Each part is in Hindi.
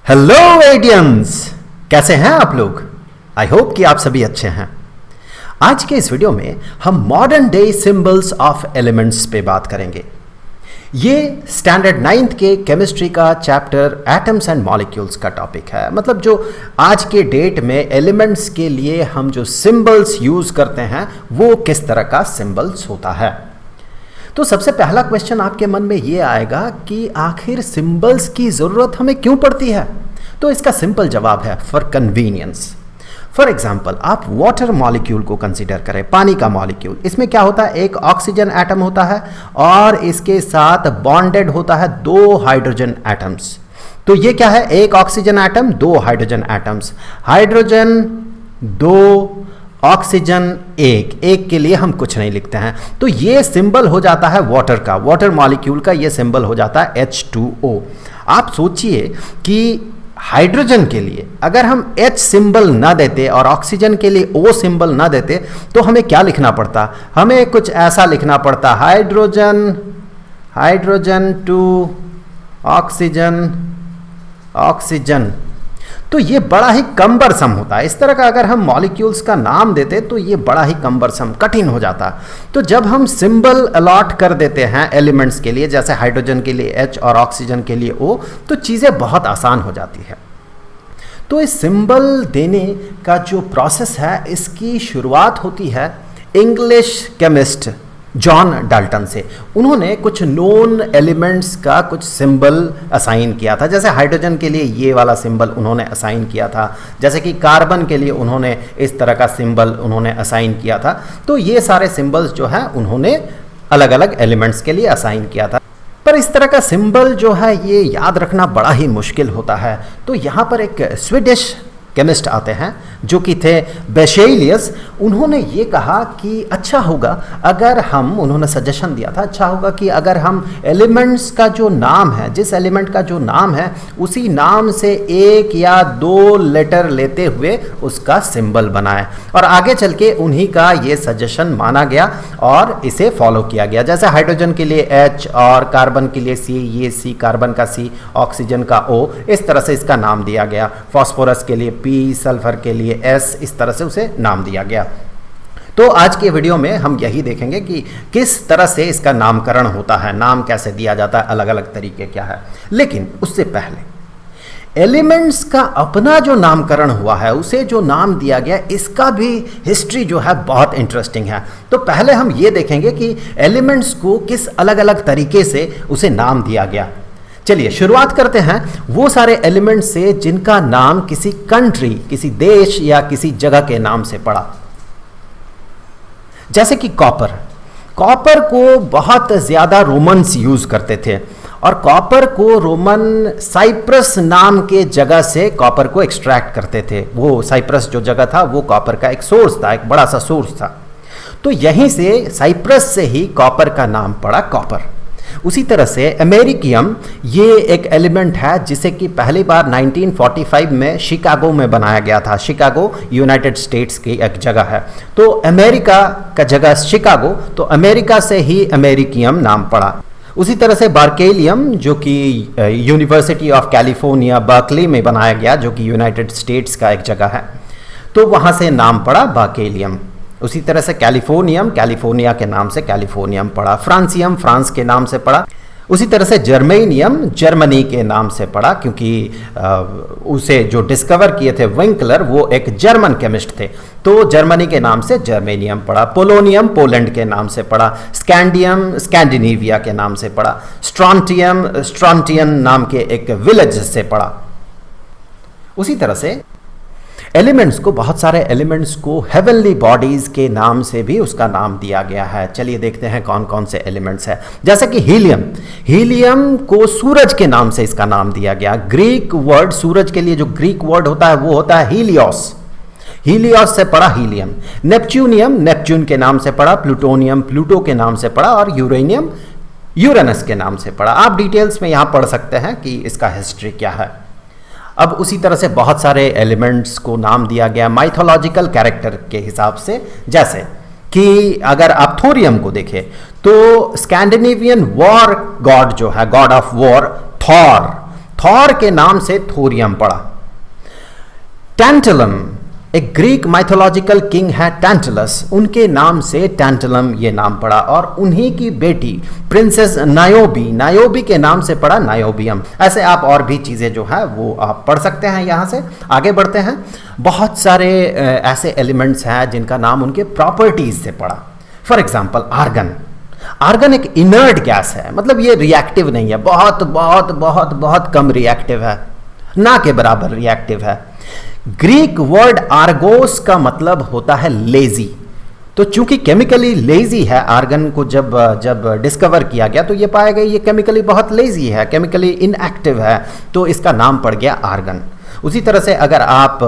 हेलो एडियंस, कैसे हैं आप लोग। आई होप कि आप सभी अच्छे हैं। आज के इस वीडियो में हम modern day symbols of elements पे बात करेंगे। ये स्टैंडर्ड 9th के केमिस्ट्री का चैप्टर एटम्स एंड मॉलिक्यूल्स का टॉपिक है। मतलब जो आज के डेट में एलिमेंट्स के लिए हम जो सिंबल्स यूज करते हैं वो किस तरह का सिंबल्स होता है। तो सबसे पहला क्वेश्चन आपके मन में ये आएगा कि आखिर सिंबल्स की ज़रूरत हमें क्यों पड़ती है। तो इसका सिंपल जवाब है फॉर कन्वीनियंस। फॉर एग्जाम्पल, आप वाटर मॉलिक्यूल को कंसीडर करें, पानी का मॉलिक्यूल। इसमें क्या होता है, एक ऑक्सीजन एटम होता है और इसके साथ बॉन्डेड होता है दो हाइड्रोजन एटम्स। तो ये क्या है, एक ऑक्सीजन एटम, दो हाइड्रोजन एटम्स। हाइड्रोजन दो, ऑक्सीजन एक के लिए हम कुछ नहीं लिखते हैं। तो ये सिंबल हो जाता है वाटर का, वाटर मॉलिक्यूल का ये सिंबल हो जाता है H2O। आप सोचिए कि हाइड्रोजन के लिए अगर हम H सिंबल ना देते और ऑक्सीजन के लिए O सिंबल ना देते तो हमें क्या लिखना पड़ता, हमें कुछ ऐसा लिखना पड़ता, हाइड्रोजन टू ऑक्सीजन। तो ये बड़ा ही कम्बरसम होता है। इस तरह का अगर हम मॉलिक्यूल्स का नाम देते तो ये बड़ा ही कम्बरसम, कठिन हो जाता। तो जब हम सिंबल अलॉट कर देते हैं एलिमेंट्स के लिए, जैसे हाइड्रोजन के लिए H और ऑक्सीजन के लिए O, तो चीज़ें बहुत आसान हो जाती है। तो इस सिंबल देने का जो प्रोसेस है, इसकी शुरुआत होती है इंग्लिश केमिस्ट जॉन डाल्टन से। उन्होंने कुछ नोन एलिमेंट्स का कुछ सिंबल असाइन किया था। जैसे हाइड्रोजन के लिए ये वाला सिंबल उन्होंने असाइन किया था, जैसे कि कार्बन के लिए उन्होंने इस तरह का सिंबल उन्होंने असाइन किया था। तो ये सारे सिंबल्स जो है उन्होंने अलग अलग एलिमेंट्स के लिए असाइन किया था। पर इस तरह का सिंबल जो है ये याद रखना बड़ा ही मुश्किल होता है। तो यहाँ पर एक स्वीडिश केमिस्ट आते हैं जो कि थे बेशेलियस। उन्होंने ये कहा कि अच्छा होगा अगर हम, उन्होंने सजेशन दिया था, अच्छा होगा कि अगर हम एलिमेंट्स का जो नाम है, जिस एलिमेंट का जो नाम है उसी नाम से एक या दो लेटर लेते हुए उसका सिंबल बनाए। और आगे चल के उन्हीं का ये सजेशन माना गया और इसे फॉलो किया गया। जैसे हाइड्रोजन के लिए H और कार्बन के लिए C, ये C, कार्बन का C, ऑक्सीजन का O, इस तरह से इसका नाम दिया गया। फॉस्फोरस के लिए P, सल्फर के लिए S, इस तरह से उसे नाम दिया गया। तो आज के वीडियो में हम यही देखेंगे कि किस तरह से इसका नामकरण होता है, नाम कैसे दिया जाता है, अलग अलग तरीके क्या है। लेकिन उससे पहले एलिमेंट्स का अपना जो नामकरण हुआ है, उसे जो नाम दिया गया, इसका भी हिस्ट्री जो है बहुत इंटरेस्टिंग है। तो पहले हम ये देखेंगे कि एलिमेंट्स को किस अलग अलग तरीके से उसे नाम दिया गया। चलिए शुरुआत करते हैं वो सारे एलिमेंट से जिनका नाम किसी कंट्री, किसी देश या किसी जगह के नाम से पड़ा। जैसे कि कॉपर को बहुत ज्यादा रोमन्स यूज करते थे और कॉपर को रोमन साइप्रस नाम के जगह से कॉपर को एक्सट्रैक्ट करते थे। वो साइप्रस जो जगह था वो कॉपर का एक सोर्स था, एक बड़ा सा सोर्स था। तो यहीं से, साइप्रस से ही कॉपर का नाम पड़ा कॉपर। उसी तरह से अमेरिकियम, ये एक एलिमेंट है जिसे कि पहली बार 1945 में शिकागो में बनाया गया था। शिकागो यूनाइटेड स्टेट्स की एक जगह है। तो अमेरिका का जगह शिकागो, तो अमेरिका से ही अमेरिकियम नाम पड़ा। उसी तरह से बार्केलियम, जो कि यूनिवर्सिटी ऑफ कैलिफोर्निया बर्कली में बनाया गया, जो कि यूनाइटेड स्टेट्स का एक जगह है, तो वहाँ से नाम पड़ा बार्केलियम। उसी तरह से कैलिफोर्नियम, कैलिफोर्निया के नाम से कैलिफोर्नियम पड़ा। फ्रांसियम, फ्रांस के नाम से पड़ा। उसी तरह से जर्मेनियम, जर्मनी के नाम से पड़ा, क्योंकि उसे जो डिस्कवर किए थे विंकलर, वो एक जर्मन केमिस्ट थे, तो जर्मनी के नाम से जर्मेनियम पड़ा। पोलोनियम, पोलैंड के नाम से पड़ा। स्कैंडियम, स्कैंडिनेविया के नाम से पड़ा। स्ट्रॉन्टियम, स्ट्रॉन्टियन नाम के एक विलेज से पड़ा। उसी तरह से एलिमेंट्स को, बहुत सारे एलिमेंट्स को हेवनली बॉडीज के नाम से भी उसका नाम दिया गया है। चलिए देखते हैं कौन कौन से एलिमेंट्स हैं। जैसे कि हीलियम को सूरज के नाम से इसका नाम दिया गया। ग्रीक वर्ड, सूरज के लिए जो ग्रीक वर्ड होता है वो होता है हीलियोस से पड़ा हीलियम। नेपच्यूनियम, नेपच्यून के नाम से पड़ा। प्लूटोनियम, प्लूटो के नाम से पड़ा। और यूरेनियम, यूरेनस के नाम से पड़ा। आप डिटेल्स में यहां पढ़ सकते हैं कि इसका हिस्ट्री क्या है। अब उसी तरह से बहुत सारे एलिमेंट्स को नाम दिया गया माइथोलॉजिकल कैरेक्टर के हिसाब से। जैसे कि अगर आप थोरियम को देखें तो स्कैंडिनेवियन वॉर गॉड जो है, God of war, Thor, Thor के नाम से थोरियम पड़ा। टैंटलम, एक ग्रीक माइथोलॉजिकल किंग है टैंटलस, उनके नाम से टैंटलम ये नाम पड़ा, और उन्हीं की बेटी प्रिंसेस नायोबी, नायोबी के नाम से पड़ा नायोबियम। ऐसे आप और भी चीज़ें जो है वो आप पढ़ सकते हैं। यहाँ से आगे बढ़ते हैं। बहुत सारे ऐसे एलिमेंट्स हैं जिनका नाम उनके प्रॉपर्टीज से पड़ा। For example argon. आर्गन एक इनर्ट गैस है, मतलब ये रिएक्टिव नहीं है, बहुत बहुत बहुत बहुत कम रिएक्टिव है, ना के बराबर रिएक्टिव है। ग्रीक वर्ड आर्गोस का मतलब होता है लेजी। तो चूंकि केमिकली लेजी है, आर्गन को जब डिस्कवर किया गया तो ये पाया गया ये केमिकली बहुत लेजी है, केमिकली इनएक्टिव है, तो इसका नाम पड़ गया आर्गन। उसी तरह से अगर आप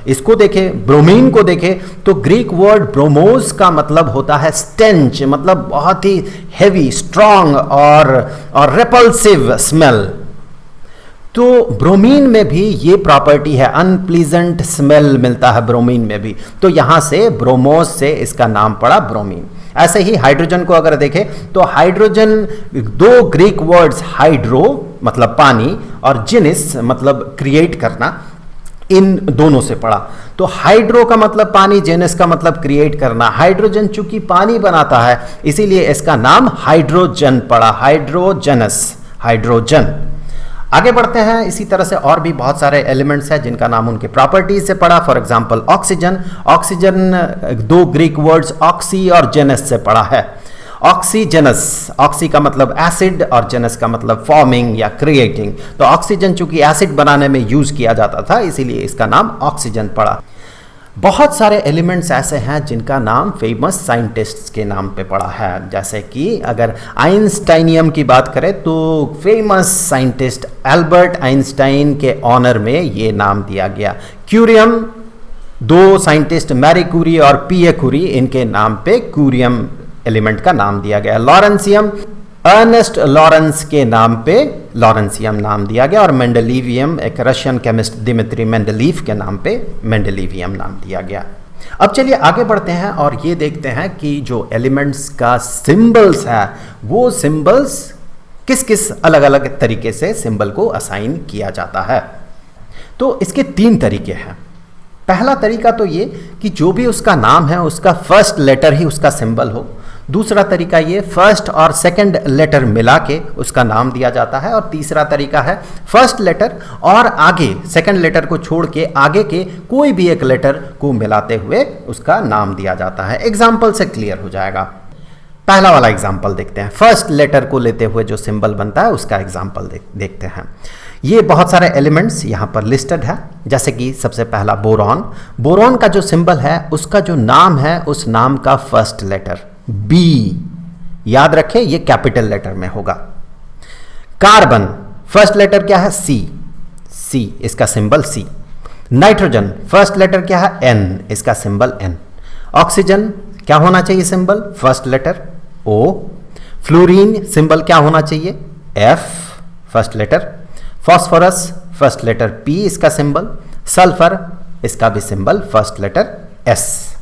इसको देखें, ब्रोमीन को देखें, तो ग्रीक वर्ड ब्रोमोस का मतलब होता है स्टेंच, मतलब बहुत ही हेवी, स्ट्रॉन्ग और रेपल्सिव स्मेल। तो ब्रोमीन में भी ये प्रॉपर्टी है, अनप्लीजेंट स्मेल मिलता है ब्रोमीन में भी, तो यहां से ब्रोमोस से इसका नाम पड़ा ब्रोमीन। ऐसे ही हाइड्रोजन को अगर देखें तो हाइड्रोजन, दो ग्रीक वर्ड्स हाइड्रो मतलब पानी और जिनिस मतलब क्रिएट करना, इन दोनों से पड़ा। तो हाइड्रो का मतलब पानी, जेनस का मतलब क्रिएट करना। हाइड्रोजन चूंकि पानी बनाता है इसीलिए इसका नाम हाइड्रोजन पड़ा, हाइड्रोजनस, हाइड्रोजन। आगे बढ़ते हैं। इसी तरह से और भी बहुत सारे एलिमेंट्स हैं जिनका नाम उनके प्रॉपर्टीज से पड़ा। For example oxygen. ऑक्सीजन दो ग्रीक वर्ड्स ऑक्सी और जेनस से पड़ा है। ऑक्सीजनस, ऑक्सी का मतलब एसिड और जेनस का मतलब फॉर्मिंग या क्रिएटिंग। तो ऑक्सीजन चूंकि एसिड बनाने में यूज किया जाता था इसीलिए इसका नाम ऑक्सीजन पड़ा। बहुत सारे एलिमेंट्स ऐसे हैं जिनका नाम फेमस साइंटिस्ट्स के नाम पे पड़ा है। जैसे कि अगर आइंस्टाइनियम की बात करें तो फेमस साइंटिस्ट एल्बर्ट आइंस्टाइन के ऑनर में ये नाम दिया गया। क्यूरियम, दो साइंटिस्ट मैरी क्यूरी और पीए क्यूरी, इनके नाम पे क्यूरियम एलिमेंट का नाम दिया गया। लॉरेंसियम, अर्नेस्ट लॉरेंस के नाम पे लॉरेंसियम नाम दिया गया। और मेंडेलिवियम, एक रशियन केमिस्ट दिमित्री मेंडेलीव के नाम पे मेंडेलिवियम नाम दिया गया। अब चलिए आगे बढ़ते हैं और ये देखते हैं कि जो एलिमेंट्स का सिंबल्स है वो सिंबल्स किस किस अलग अलग तरीके से सिंबल को असाइन किया जाता है। तो इसके तीन तरीके हैं। पहला तरीका तो ये कि जो भी उसका नाम है उसका फर्स्ट लेटर ही उसका सिंबल हो। दूसरा तरीका ये फर्स्ट और सेकंड लेटर मिला के उसका नाम दिया जाता है। और तीसरा तरीका है फर्स्ट लेटर और आगे सेकंड लेटर को छोड़ के आगे के कोई भी एक लेटर को मिलाते हुए उसका नाम दिया जाता है। एग्जाम्पल से क्लियर हो जाएगा। पहला वाला एग्जाम्पल देखते हैं। फर्स्ट लेटर को लेते हुए जो सिंबल बनता है उसका एग्जाम्पल देखते हैं। ये बहुत सारे एलिमेंट्स यहाँ पर लिस्टेड है। जैसे कि सबसे पहला बोरॉन। बोरॉन का जो सिंबल है उसका जो नाम है उस नाम का फर्स्ट लेटर बी, याद रखें ये कैपिटल लेटर में होगा। कार्बन, फर्स्ट लेटर क्या है सी, सी इसका symbol C. Nitrogen, first letter क्या है एन, इसका सिंबल एन। ऑक्सीजन क्या होना चाहिए symbol, first letter O. Fluorine symbol क्या होना चाहिए F, first letter. Phosphorus first letter P इसका सिंबल। सल्फर इसका भी सिंबल फर्स्ट लेटर एस।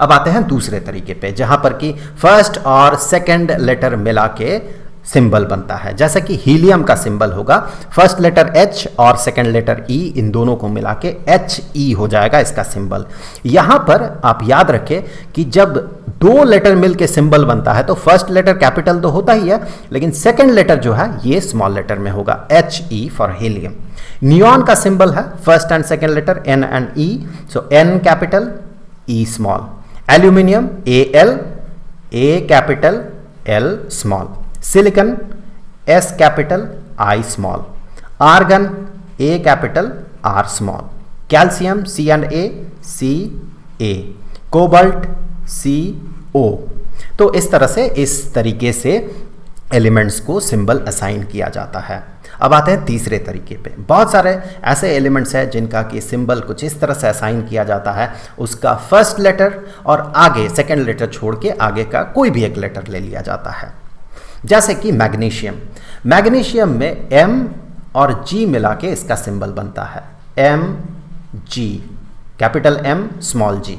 अब आते हैं दूसरे तरीके पे जहां पर कि फर्स्ट और सेकंड लेटर मिला के सिंबल बनता है। जैसे कि हीलियम का सिंबल होगा फर्स्ट लेटर एच और सेकंड लेटर ई, इन दोनों को मिला के एच ई हो जाएगा इसका सिंबल। यहां पर आप याद रखें कि जब दो लेटर मिल के सिंबल बनता है तो फर्स्ट लेटर कैपिटल तो होता ही है, लेकिन सेकंड लेटर जो है ये स्मॉल लेटर में होगा, H E for helium. Neon का सिंबल है first and second letter N and E, so N capital E small. Aluminium A L, A capital L small. Silicon S capital I small. Argon A capital R small. Calcium C and A, C A. Cobalt C O. तो इस तरह से इस तरीके से एलिमेंट्स को सिंबल असाइन किया जाता है। अब आते हैं तीसरे तरीके पे। बहुत सारे ऐसे एलिमेंट्स हैं जिनका कि सिंबल कुछ इस तरह से असाइन किया जाता है, उसका फर्स्ट लेटर और आगे सेकंड लेटर छोड़ के आगे का कोई भी एक लेटर ले लिया जाता है। जैसे कि मैग्नीशियम। मैग्नीशियम में एम और जी मिला के इसका सिंबल बनता है M G, capital M small G.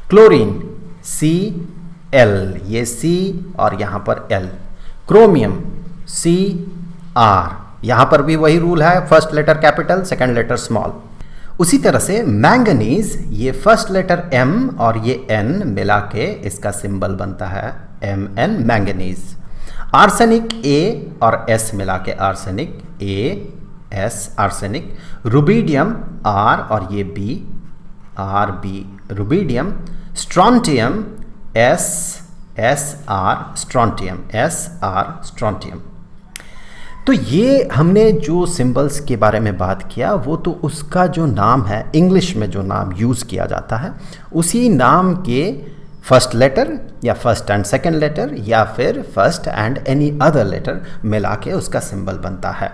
Chlorine C L, ये सी और यहाँ पर एल। क्रोमियम सी आर, यहाँ पर भी वही रूल है, first letter capital second letter small. उसी तरह से मैंगनीज, ये फर्स्ट लेटर M और ये N मिला के इसका सिंबल बनता है Mn, मैंगनीज। आर्सेनिक A और S मिला के arsenic, AS arsenic. Rubidium R और ये B, RB rubidium. Strontium SR strontium, SR strontium. तो ये हमने जो सिंबल्स के बारे में बात किया वो तो उसका जो नाम है, इंग्लिश में जो नाम यूज़ किया जाता है उसी नाम के फर्स्ट लेटर या फर्स्ट एंड सेकंड लेटर या फिर first and any other letter मिला के उसका सिंबल बनता है।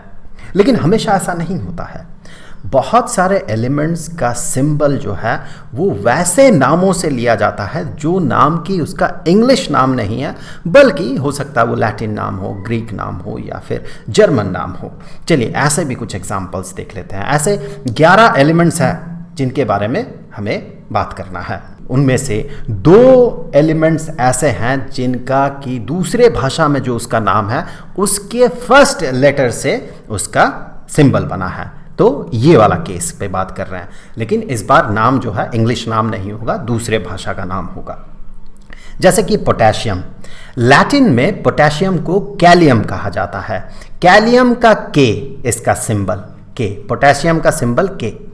लेकिन हमेशा ऐसा नहीं होता है। बहुत सारे एलिमेंट्स का सिंबल जो है वो वैसे नामों से लिया जाता है जो नाम की उसका इंग्लिश नाम नहीं है, बल्कि हो सकता है वो लैटिन नाम हो, ग्रीक नाम हो या फिर जर्मन नाम हो। चलिए ऐसे भी कुछ एग्जांपल्स देख लेते हैं। ऐसे 11 एलिमेंट्स हैं जिनके बारे में हमें बात करना है। उनमें से 2 एलिमेंट्स ऐसे हैं जिनका कि दूसरे भाषा में जो उसका नाम है उसके फर्स्ट लेटर से उसका सिंबल बना है। तो ये वाला केस पे बात कर रहे हैं, लेकिन इस बार नाम जो है इंग्लिश नाम नहीं होगा, दूसरे भाषा का नाम होगा। जैसे कि पोटेशियम, लैटिन में पोटेशियम को कैलियम कहा जाता है। कैलियम का के इसका सिंबल के, पोटेशियम का सिंबल के।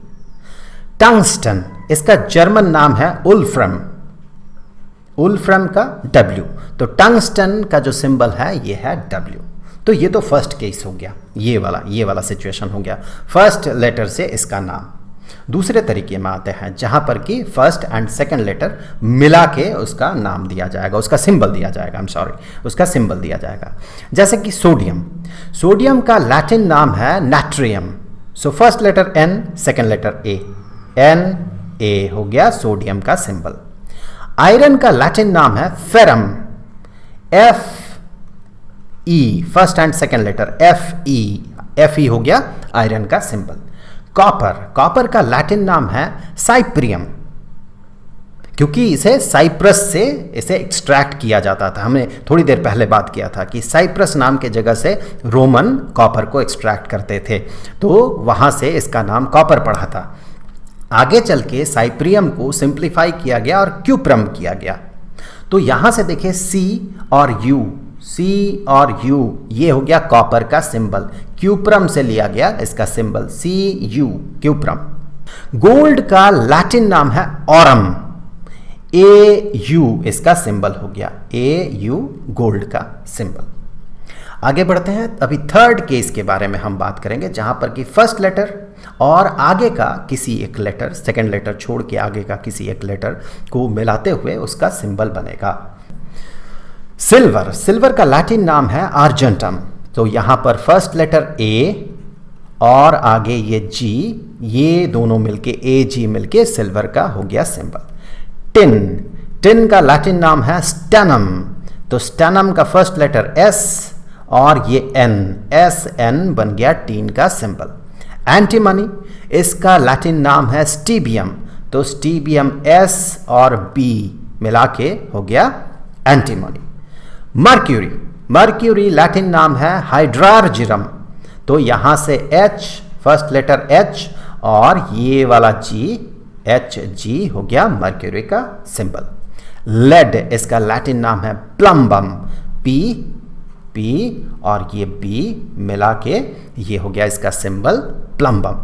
टंगस्टन, इसका जर्मन नाम है उल्फ्रम, उल्फ्रम का W, तो टंगस्टन का जो सिंबल है ये है W। तो ये तो फर्स्ट केस हो गया, ये वाला सिचुएशन हो गया, फर्स्ट लेटर से इसका नाम। दूसरे तरीके में आते हैं जहां पर कि फर्स्ट एंड सेकंड लेटर मिला के उसका नाम दिया जाएगा, उसका सिंबल दिया जाएगा, उसका सिंबल दिया जाएगा। जैसे कि सोडियम, सोडियम का लैटिन नाम है natrium, so first letter N second letter A, Na हो गया सोडियम का सिंबल। आयरन का लैटिन नाम है ferrum, Fe, first and second letter Fe हो गया आयरन का सिंबल। कॉपर, कॉपर का लैटिन नाम है साइप्रियम, क्योंकि इसे साइप्रस से इसे एक्सट्रैक्ट किया जाता था। हमने थोड़ी देर पहले बात किया था कि साइप्रस नाम के जगह से रोमन कॉपर को एक्सट्रैक्ट करते थे, तो वहां से इसका नाम कॉपर पड़ा था। आगे चल के साइप्रियम को सिंप्लीफाई किया गया और क्यूप्रम किया गया। तो यहां से देखिए C और U ये हो गया कॉपर का सिंबल, क्यूप्रम से लिया गया इसका सिंबल Cu, क्यूप्रम। गोल्ड का लैटिन नाम है ऑरम, Au इसका सिंबल हो गया, Au गोल्ड का सिंबल। आगे बढ़ते हैं, अभी थर्ड केस के बारे में हम बात करेंगे जहां पर कि फर्स्ट लेटर और आगे का किसी एक लेटर, सेकंड लेटर छोड़ के आगे का किसी एक लेटर को मिलाते हुए उसका सिंबल बनेगा। सिल्वर, सिल्वर का लैटिन नाम है आर्जेंटम, तो यहां पर फर्स्ट लेटर A और आगे ये G, ये दोनों मिलके Ag मिलके सिल्वर का हो गया सिंबल। टिन, टिन का लैटिन नाम है स्टेनम, तो स्टेनम का फर्स्ट लेटर S और ये N, SN बन गया टीन का सिंबल। एंटीमनी, इसका लैटिन नाम है स्टीबियम, तो स्टीबियम S और B मिला के हो गया एंटीमनी। मर्क्यूरी, मर्क्यूरी लैटिन नाम है हाइड्रार्जिरम, तो यहां से H फर्स्ट लेटर H और ये वाला G, Hg हो गया मर्क्यूरी का सिंबल। लेड, इसका लैटिन नाम है प्लम्बम, P और ये B मिला के ये हो गया इसका सिंबल प्लम्बम।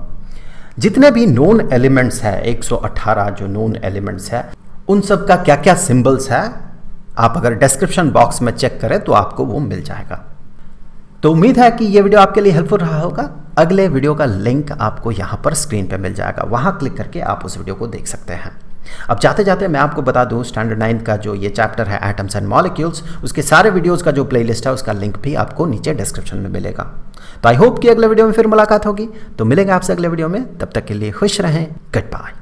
जितने भी नोन एलिमेंट्स है, 118 जो नोन एलिमेंट्स है, उन सब का क्या क्या सिंबल्स है आप अगर डिस्क्रिप्शन बॉक्स में चेक करें तो आपको वो मिल जाएगा। तो उम्मीद है कि ये वीडियो आपके लिए हेल्पफुल रहा होगा। अगले वीडियो का लिंक आपको यहाँ पर स्क्रीन पे मिल जाएगा, वहाँ क्लिक करके आप उस वीडियो को देख सकते हैं। अब जाते जाते मैं आपको बता दूं, स्टैंडर्ड 9 का जो ये चैप्टर है एटम्स एंड मॉलिक्यूल्स, उसके सारे वीडियोस का जो प्लेलिस्ट है उसका लिंक भी आपको नीचे डिस्क्रिप्शन में मिलेगा। तो आई होप कि अगले वीडियो में फिर मुलाकात होगी। तो मिलेंगे आपसे अगले वीडियो में, तब तक के लिए खुश रहें, गुड बाय।